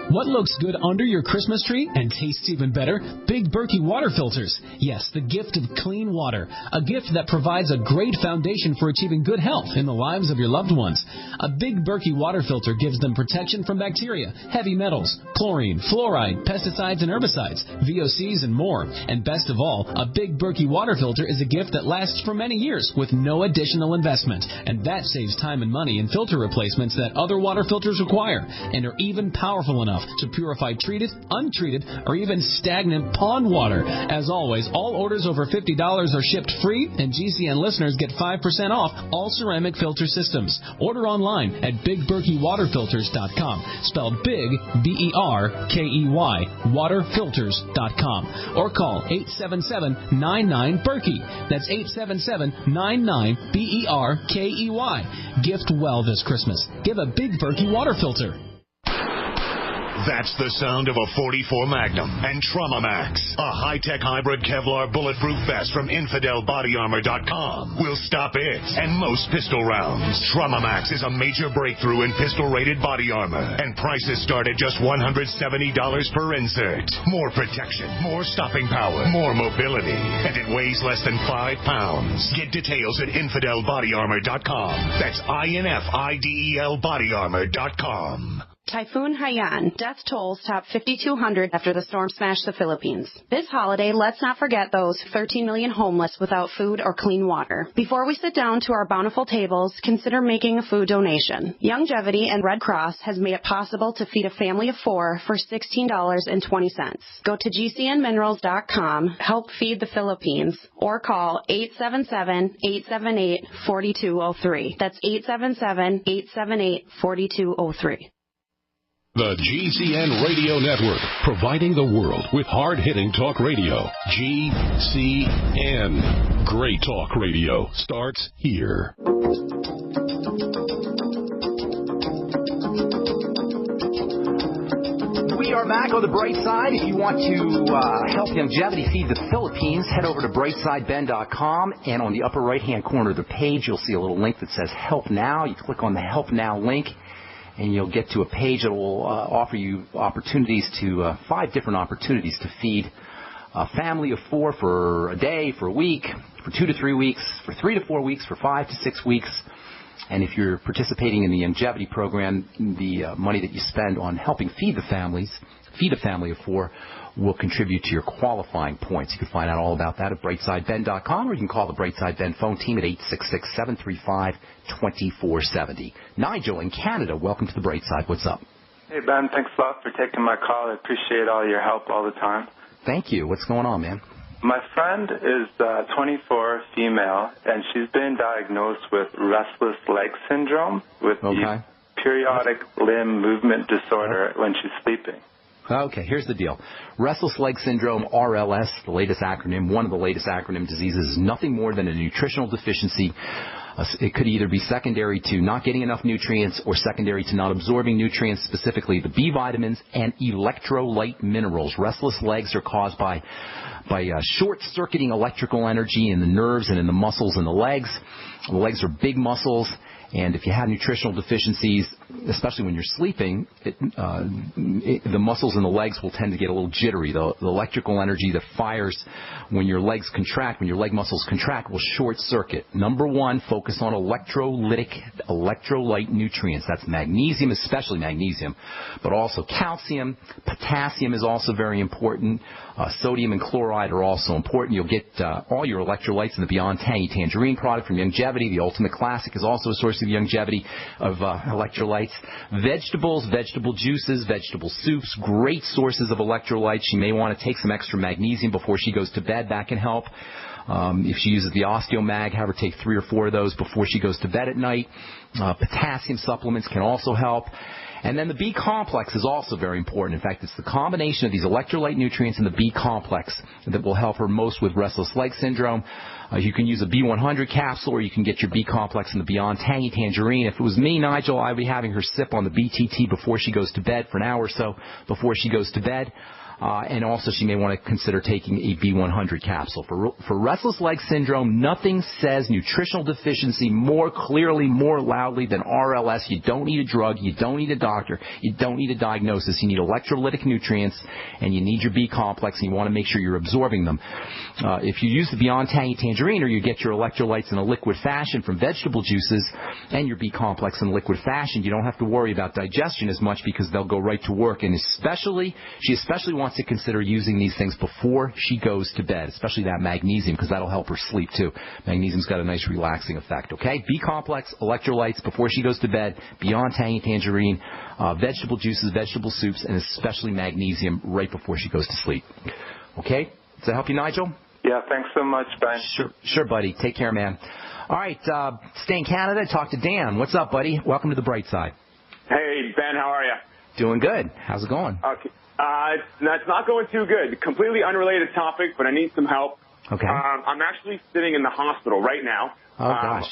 What looks good under your Christmas tree and tastes even better? Big Berkey water filters. Yes, the gift of clean water. A gift that provides a great foundation for achieving good health in the lives of your loved ones. A Big Berkey water filter gives them protection from bacteria, heavy metals, chlorine, fluoride, pesticides and herbicides, VOCs and more. And best of all, a Big Berkey water filter is a gift that lasts for many years with no additional investment. And that saves time and money in filter replacements that other water filters require and are even powerful enough to purify treated, untreated, or even stagnant pond water. As always, all orders over $50 are shipped free, and GCN listeners get 5% off all ceramic filter systems. Order online at BigBerkeyWaterFilters.com, spelled Big, B-E-R-K-E-Y, waterfilters.com, or call 877-99-BERKEY. That's 877-99-BERKEY. Gift well this Christmas. Give a Big Berkey water filter. That's the sound of a .44 Magnum and Trauma Max, a high-tech hybrid Kevlar bulletproof vest from InfidelBodyArmor.com. Will stop it and most pistol rounds. Trauma Max is a major breakthrough in pistol-rated body armor, and prices start at just $170 per insert. More protection, more stopping power, more mobility, and it weighs less than 5 pounds. Get details at InfidelBodyArmor.com. That's INFIDEL BodyArmor.com. Typhoon Haiyan. Death tolls top 5,200 after the storm smashed the Philippines. This holiday, let's not forget those 13 million homeless without food or clean water. Before we sit down to our bountiful tables, consider making a food donation. Longevity and Red Cross has made it possible to feed a family of 4 for $16.20. Go to GCNminerals.com, help feed the Philippines, or call 877-878-4203. That's 877-878-4203. The GCN Radio Network, providing the world with hard-hitting talk radio. GCN. Great talk radio starts here. We are back on the bright side. If you want to help longevity feed the Philippines, head over to brightsideben.com, and on the upper right-hand corner of the page, you'll see a little link that says Help Now. You click on the Help Now link, and you'll get to a page that will offer you opportunities to 5 different opportunities to feed a family of 4 for a day, for a week, for 2 to 3 weeks, for 3 to 4 weeks, for 5 to 6 weeks. And if you're participating in the longevity program, the money that you spend on helping feed a family of 4 will contribute to your qualifying points. You can find out all about that at brightsideben.com, or you can call the Brightside Ben phone team at 866-735-2470. Nigel in Canada, welcome to the Brightside. What's up? Hey, Ben. Thanks a lot for taking my call. I appreciate all your help all the time. Thank you. What's going on, man? My friend is 24, female, and she's been diagnosed with restless leg syndrome with the periodic limb movement disorder when she's sleeping. Okay, here's the deal. Restless leg syndrome, RLS, the latest acronym, one of the latest acronym diseases, is nothing more than a nutritional deficiency. It could either be secondary to not getting enough nutrients or secondary to not absorbing nutrients, specifically the B vitamins and electrolyte minerals. Restless legs are caused by short-circuiting electrical energy in the nerves and in the muscles in the legs. The legs are big muscles. And if you have nutritional deficiencies, especially when you're sleeping, the muscles in the legs will tend to get a little jittery. The electrical energy that fires when your legs contract, when your leg muscles contract, will short circuit. Number 1, focus on electrolyte nutrients. That's magnesium, especially magnesium, but also calcium. Potassium is also very important. Sodium and chloride are also important. You'll get all your electrolytes in the Beyond Tangy Tangerine product from Longevity. The Ultimate Classic is also a source of longevity of electrolytes. Vegetables, vegetable juices, vegetable soups, great sources of electrolytes. She may want to take some extra magnesium before she goes to bed. That can help. If she uses the OsteoMag, have her take 3 or 4 of those before she goes to bed at night. Potassium supplements can also help. And then the B complex is also very important. In fact, it's the combination of these electrolyte nutrients and the B complex that will help her most with restless leg syndrome. You can use a B100 capsule, or you can get your B complex in the Beyond Tangy Tangerine. If it was me, Nigel, I'd be having her sip on the BTT before she goes to bed for an hour or so before she goes to bed. And also she may want to consider taking a B100 capsule. For restless leg syndrome, nothing says nutritional deficiency more clearly, more loudly than RLS. You don't need a drug. You don't need a doctor. You don't need a diagnosis. You need electrolytic nutrients, and you need your B complex, and you want to make sure you're absorbing them. If you use the Beyond Tangy Tangerine, or you get your electrolytes in a liquid fashion from vegetable juices and your B complex in liquid fashion, you don't have to worry about digestion as much because they'll go right to work. And she especially wants to consider using these things before she goes to bed, especially that magnesium, because that'll help her sleep too. Magnesium's got a nice relaxing effect, okay? B complex, electrolytes before she goes to bed, Beyond Tangy Tangerine, vegetable juices, vegetable soups, and especially magnesium right before she goes to sleep. Okay? Does that help you, Nigel? Yeah, thanks so much, Ben. Sure, buddy. Take care, man. All right, stay in Canada, talk to Dan. What's up, buddy? Welcome to the bright side. Hey, Ben, how are you? Doing good. How's it going? Okay. It's not going too good. Completely unrelated topic, but I need some help. Okay. I'm actually sitting in the hospital right now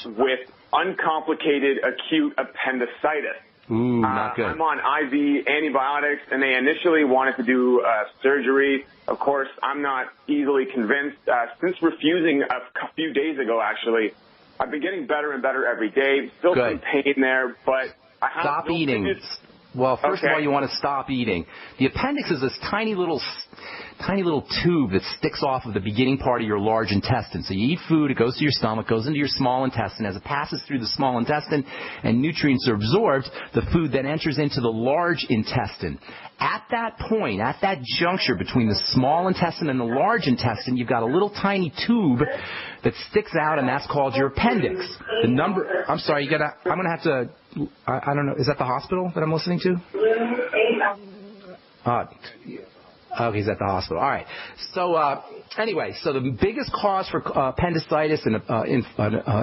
with uncomplicated acute appendicitis. Ooh, not good. I'm on IV antibiotics, and they initially wanted to do surgery. Of course, I'm not easily convinced. Since refusing a few days ago, actually, I've been getting better and better every day. Still some pain there, but I have Stop eating. Well, first of all, you want to stop eating. The appendix is this tiny little tube that sticks off of the beginning part of your large intestine. So you eat food, it goes to your stomach, goes into your small intestine. As it passes through the small intestine and nutrients are absorbed, the food then enters into the large intestine. At that point, at that juncture between the small intestine and the large intestine, you've got a little tiny tube that sticks out, and that's called your appendix. I'm sorry, I'm going to have to, I don't know, is that the hospital that I'm listening to? Okay, he's at the hospital. All right. So anyway, so the biggest cause for appendicitis and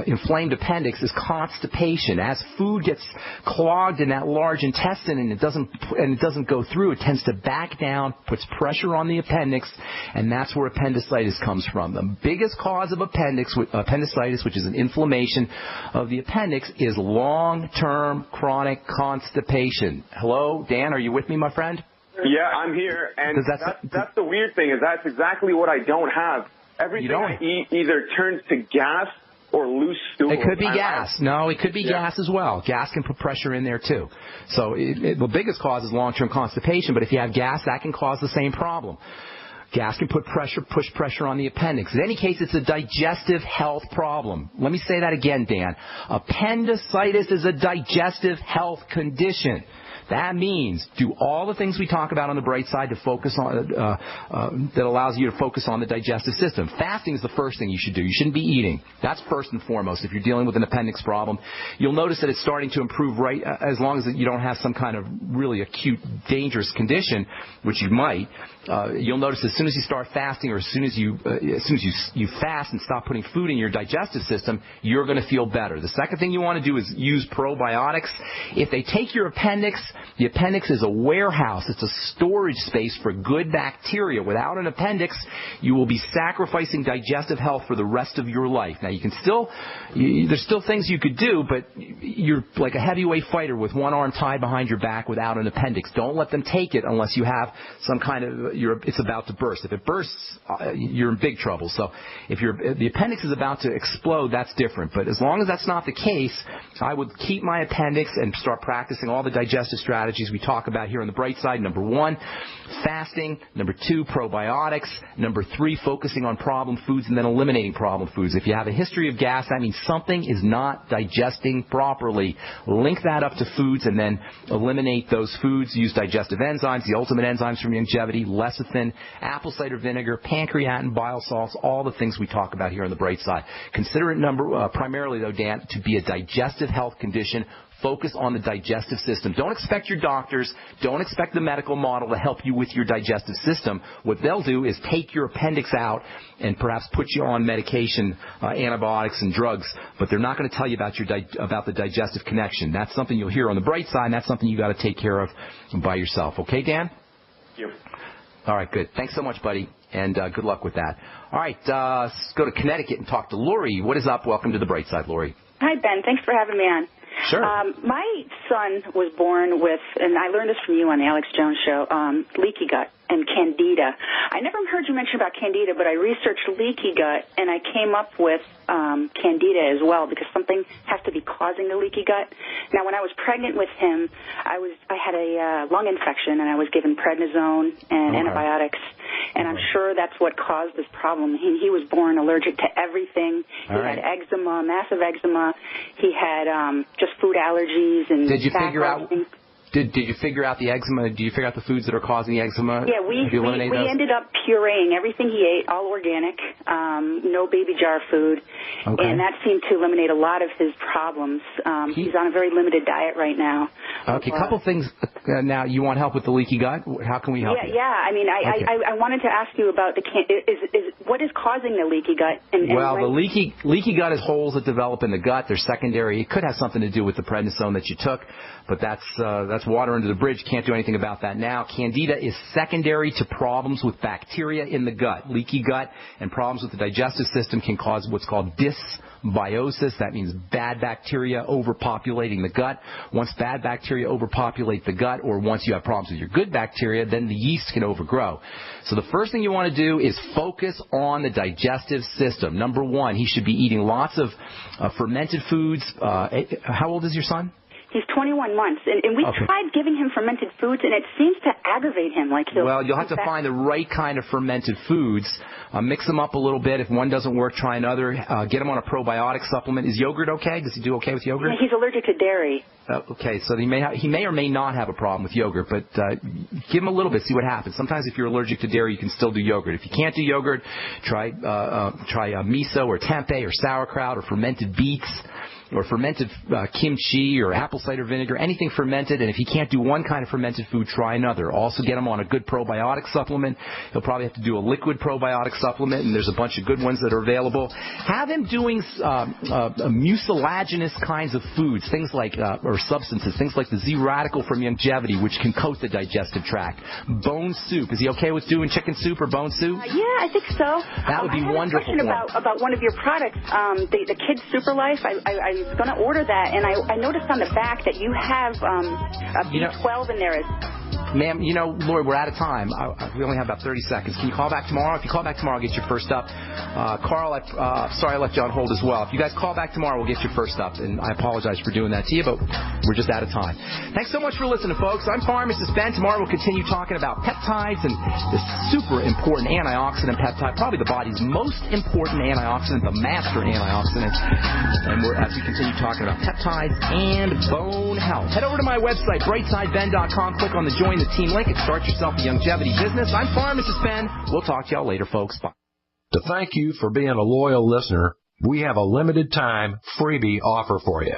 inflamed appendix is constipation. As food gets clogged in that large intestine and it doesn't go through, it tends to back down, puts pressure on the appendix, and that's where appendicitis comes from. The biggest cause of appendicitis, which is an inflammation of the appendix, is long-term chronic constipation. Hello, Dan, are you with me, my friend? Yeah, I'm here, and that's the weird thing, is that's exactly what I don't have. Everything I eat either turns to gas or loose stool. It could be gas. No, it could be gas as well. Gas can put pressure in there too. So the biggest cause is long-term constipation, but if you have gas, that can cause the same problem. Gas can push pressure on the appendix. In any case, it's a digestive health problem. Let me say that again, Dan. Appendicitis is a digestive health condition. That means do all the things we talk about on the bright side to focus on that allows you to focus on the digestive system. Fasting is the first thing you should do. You shouldn't be eating. That's first and foremost. If you're dealing with an appendix problem, you'll notice that it's starting to improve right as long as you don't have some kind of really acute, dangerous condition, which you might. You'll notice as soon as you start fasting, or as soon as you fast and stop putting food in your digestive system, you're going to feel better. The second thing you want to do is use probiotics. If they take your appendix, the appendix is a warehouse. It's a storage space for good bacteria. Without an appendix, you will be sacrificing digestive health for the rest of your life. Now, there's still things you could do, but you're like a heavyweight fighter with one arm tied behind your back without an appendix. Don't let them take it unless you have some kind of, it's about to burst. If it bursts, you're in big trouble. So if the appendix is about to explode, that's different. But as long as that's not the case, I would keep my appendix and start practicing all the digestive strategies we talk about here on the bright side. Number 1, fasting. Number 2, probiotics. Number 3, focusing on problem foods and then eliminating problem foods. If you have a history of gas, that means something is not digesting properly. Link that up to foods and then eliminate those foods. Use digestive enzymes, the ultimate enzymes from longevity, lecithin, apple cider vinegar, pancreatin, bile salts, all the things we talk about here on the bright side. Consider it primarily, though, Dan, to be a digestive health condition. Focus on the digestive system. Don't expect your doctors, don't expect the medical model to help you with your digestive system. What they'll do is take your appendix out and perhaps put you on medication, antibiotics and drugs, but they're not going to tell you about the digestive connection. That's something you'll hear on the bright side, and that's something you got to take care of by yourself. Okay, Dan? Yep. All right, good. Thanks so much, buddy, and good luck with that. All right, let's go to Connecticut and talk to Lori. What is up? Welcome to the bright side, Lori. Hi, Ben. Thanks for having me on. Sure. My son was born with, and I learned this from you on the Alex Jones show, leaky gut and candida. I never heard you mention about candida, but I researched leaky gut, and I came up with candida as well, because something has to be causing the leaky gut. Now, when I was pregnant with him, I had a lung infection, and I was given prednisone and antibiotics, and I'm sure that's what caused this problem. He was born allergic to everything. He had eczema, massive eczema. He had just food allergies and Did you figure out? Did you figure out the eczema? Did you figure out the foods that are causing the eczema? Yeah, we ended up pureeing everything he ate, all organic, no baby jar food, and that seemed to eliminate a lot of his problems. He's on a very limited diet right now. Okay, a couple things. Now, you want help with the leaky gut? How can we help you? Yeah. I mean, I wanted to ask you about what is causing the leaky gut? The leaky gut is holes that develop in the gut. They're secondary. It could have something to do with the prednisone that you took, but that's water under the bridge. Can't do anything about that now. Candida is secondary to problems with bacteria in the gut. Leaky gut and problems with the digestive system can cause what's called dysbiosis. That means bad bacteria overpopulating the gut. Once bad bacteria overpopulate the gut, or once you have problems with your good bacteria, then the yeast can overgrow. So the first thing you want to do is focus on the digestive system. Number one, he should be eating lots of fermented foods. How old is your son? He's 21 months, and we tried giving him fermented foods, and it seems to aggravate him. You'll have to find the right kind of fermented foods. Mix them up a little bit. If one doesn't work, try another. Get him on a probiotic supplement. Is yogurt okay? Does he do okay with yogurt? Yeah, he's allergic to dairy. Okay, so he may or may not have a problem with yogurt, but give him a little bit, see what happens. Sometimes if you're allergic to dairy, you can still do yogurt. If you can't do yogurt, try miso or tempeh or sauerkraut or fermented beets, or fermented kimchi or apple cider vinegar, anything fermented. And if he can't do one kind of fermented food, try another. Also get him on a good probiotic supplement. He'll probably have to do a liquid probiotic supplement, and there's a bunch of good ones that are available. Have him doing mucilaginous kinds of foods, things like, or substances, things like the Z-radical from Longevity, which can coat the digestive tract. Bone soup. Is he okay with doing chicken soup or bone soup? Yeah, I think so. That would be wonderful. I have a question about one of your products, the Kids Super Life. I was going to order that, and I noticed on the back that you have a B12 in there. Ma'am, Lori, we're out of time. We only have about 30 seconds. Can you call back tomorrow? If you call back tomorrow, I'll get you first up. Carl, sorry I left you on hold as well. If you guys call back tomorrow, we'll get you first up. And I apologize for doing that to you, but we're just out of time. Thanks so much for listening, folks. I'm Pharmacist Ben. Tomorrow we'll continue talking about peptides and this super important antioxidant peptide, probably the body's most important antioxidant, the master antioxidant. And as we continue talking about peptides and bone health. Head over to my website, brightsideben.com. Click on the Join the Team link and start yourself a longevity business. I'm Pharmacist Ben. We'll talk to y'all later, folks. Bye. To thank you for being a loyal listener, we have a limited time freebie offer for you.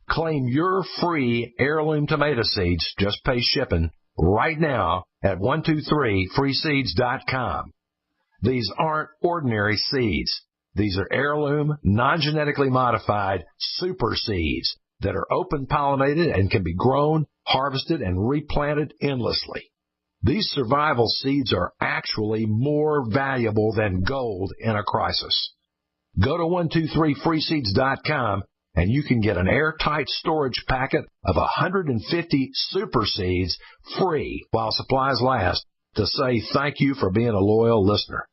Claim your free heirloom tomato seeds, just pay shipping, right now at 123freeseeds.com. These aren't ordinary seeds. These are heirloom, non-genetically modified super seeds that are open pollinated and can be grown, harvested, and replanted endlessly. These survival seeds are actually more valuable than gold in a crisis. Go to 123freeseeds.com and you can get an airtight storage packet of 150 super seeds free while supplies last to say thank you for being a loyal listener.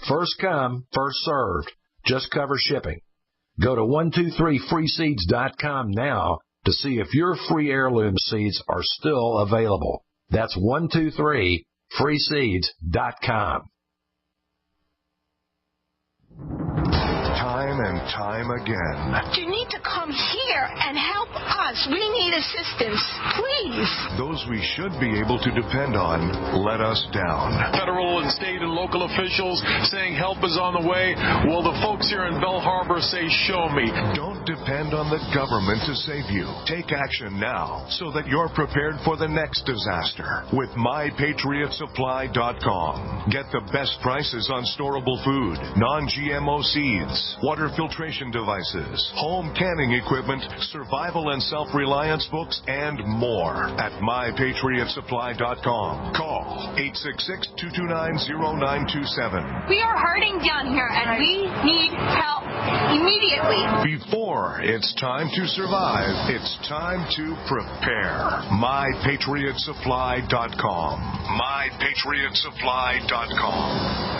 First come, first served. Just cover shipping. Go to 123freeseeds.com now to see if your free heirloom seeds are still available. That's 123freeseeds.com. Time and time again. You need to come here and help us. We need assistance, please. Those we should be able to depend on let us down. Federal and state and local officials saying help is on the way. Well, the folks here in Belle Harbor say, show me. Don't depend on the government to save you. Take action now so that you're prepared for the next disaster with MyPatriotSupply.com. Get the best prices on storable food, non-GMO seeds, water filtration devices, home canning equipment, survival and self-reliance books, and more at MyPatriotSupply.com. Call 866-229-0927. We are hurting down here, and we need help immediately. Before war. It's time to survive. It's time to prepare. MyPatriotSupply.com. MyPatriotSupply.com.